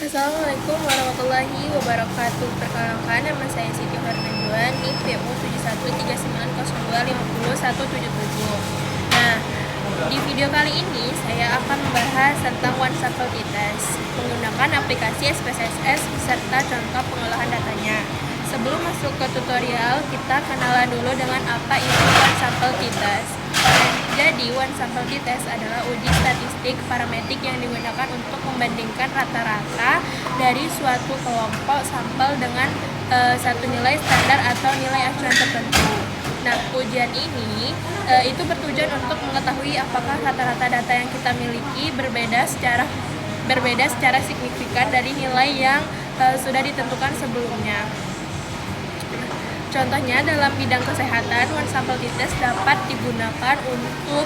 Assalamualaikum warahmatullahi wabarakatuh. Perkenalkan, nama saya Siti Najwa, NIM PU 7139025017. Nah, di video kali ini saya akan membahas tentang One Sample Test menggunakan aplikasi SPSS serta contoh pengolahan datanya. Sebelum masuk ke tutorial, kita kenalan dulu dengan apa itu One Sample Test. Jadi, One Sample Test adalah uji statistik parametrik yang digunakan untuk membandingkan rata-rata dari suatu kelompok sampel dengan satu nilai standar atau nilai acuan tertentu. Nah, ujian ini itu bertujuan untuk mengetahui apakah rata-rata data yang kita miliki berbeda secara signifikan dari nilai yang sudah ditentukan sebelumnya. Contohnya, dalam bidang kesehatan, One Sample Test dapat digunakan untuk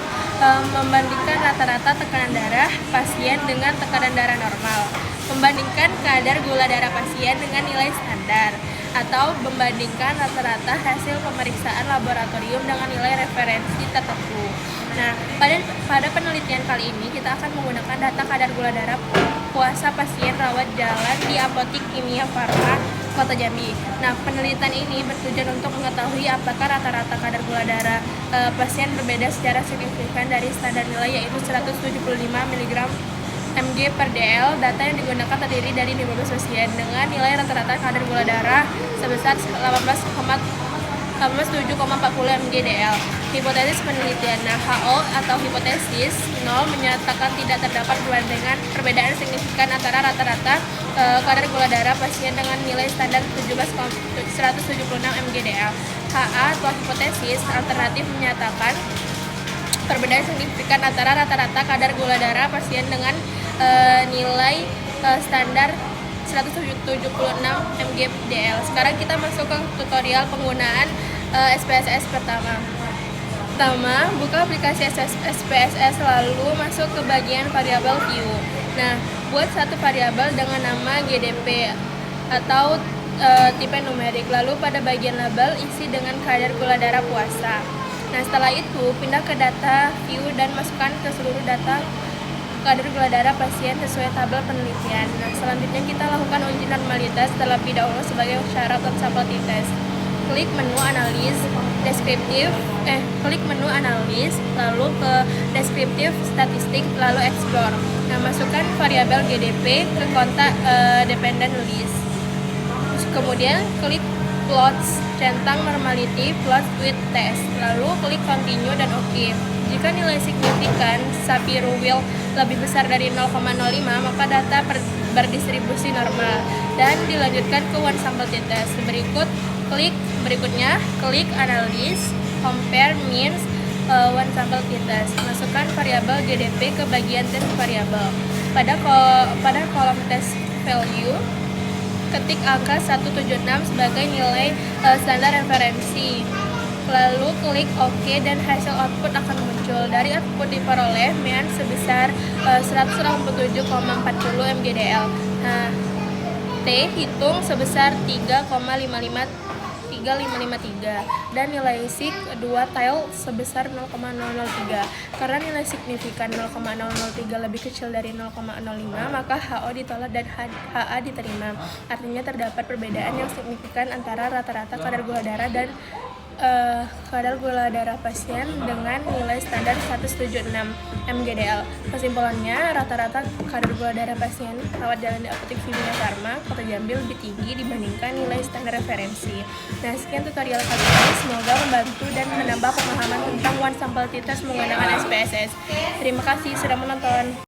membandingkan rata-rata tekanan darah pasien dengan tekanan darah normal, membandingkan kadar gula darah pasien dengan nilai standar, atau membandingkan rata-rata hasil pemeriksaan laboratorium dengan nilai referensi tertentu. Nah, pada penelitian kali ini kita akan menggunakan data kadar gula darah puasa pasien rawat jalan di Apotik Kimia Farma Kota Jambi. Nah, penelitian ini bertujuan untuk mengetahui apakah rata-rata kadar gula darah pasien berbeda secara signifikan dari standar nilai, yaitu 175 mg mg per dl. Data yang digunakan terdiri dari 15 pasien dengan nilai rata-rata kadar gula darah sebesar 18,740 mg dl. Hipotesis penelitian. Nah, HO atau hipotesis 0 menyatakan tidak terdapat perbedaan signifikan antara rata-rata kadar gula darah pasien dengan nilai standar 176 mg dl. HA atau hipotesis alternatif menyatakan perbedaan signifikan antara rata-rata kadar gula darah pasien dengan nilai standar 176 mg dl. Sekarang kita masuk ke tutorial penggunaan SPSS pertama. Buka aplikasi SPSS lalu masuk ke bagian variabel view. Nah, buat satu variabel dengan nama GDP atau tipe numerik. Lalu pada bagian label isi dengan kadar gula darah puasa. Nah, setelah itu pindah ke data view dan masukkan ke seluruh data kadar gula darah pasien sesuai tabel penelitian. Nah, selanjutnya kita lakukan uji normalitas terlebih dahulu sebagai syarat One Sample Test. Klik menu analis, klik menu analis, lalu ke deskriptif statistik, lalu explore. Nah, masukkan variabel GDP ke kontak dependent list. Kemudian klik plots, centang normality plot with test, lalu klik continue dan OK. Jika nilai signifikan Shapiro-Wilk lebih besar dari 0,05, maka data berdistribusi normal dan dilanjutkan ke One Sample Test. Berikutnya, klik analis, compare means One Sample Test. Masukkan variabel GDP ke bagian test variabel. Pada kolom test value, ketik angka 176 sebagai nilai standar referensi. Lalu klik OK dan hasil output akan muncul. Dari output diperoleh mean sebesar 187,40 mg dl. Nah, T hitung sebesar 3,553 dan nilai sig 2 tile sebesar 0,003. Karena nilai signifikan 0,003 lebih kecil dari 0,05, maka HO ditolak dan HA diterima. Artinya terdapat perbedaan yang signifikan antara rata-rata kadar gula darah dan kadar gula darah pasien dengan nilai standar 176 mg dl. Kesimpulannya, rata-rata kadar gula darah pasien rawat jalan di Apotik Kimia Farma Kota Jambi lebih tinggi dibandingkan nilai standar referensi. Nah, sekian tutorial kali ini, semoga membantu dan menambah pemahaman tentang One Sample Test menggunakan SPSS. Terima kasih sudah menonton.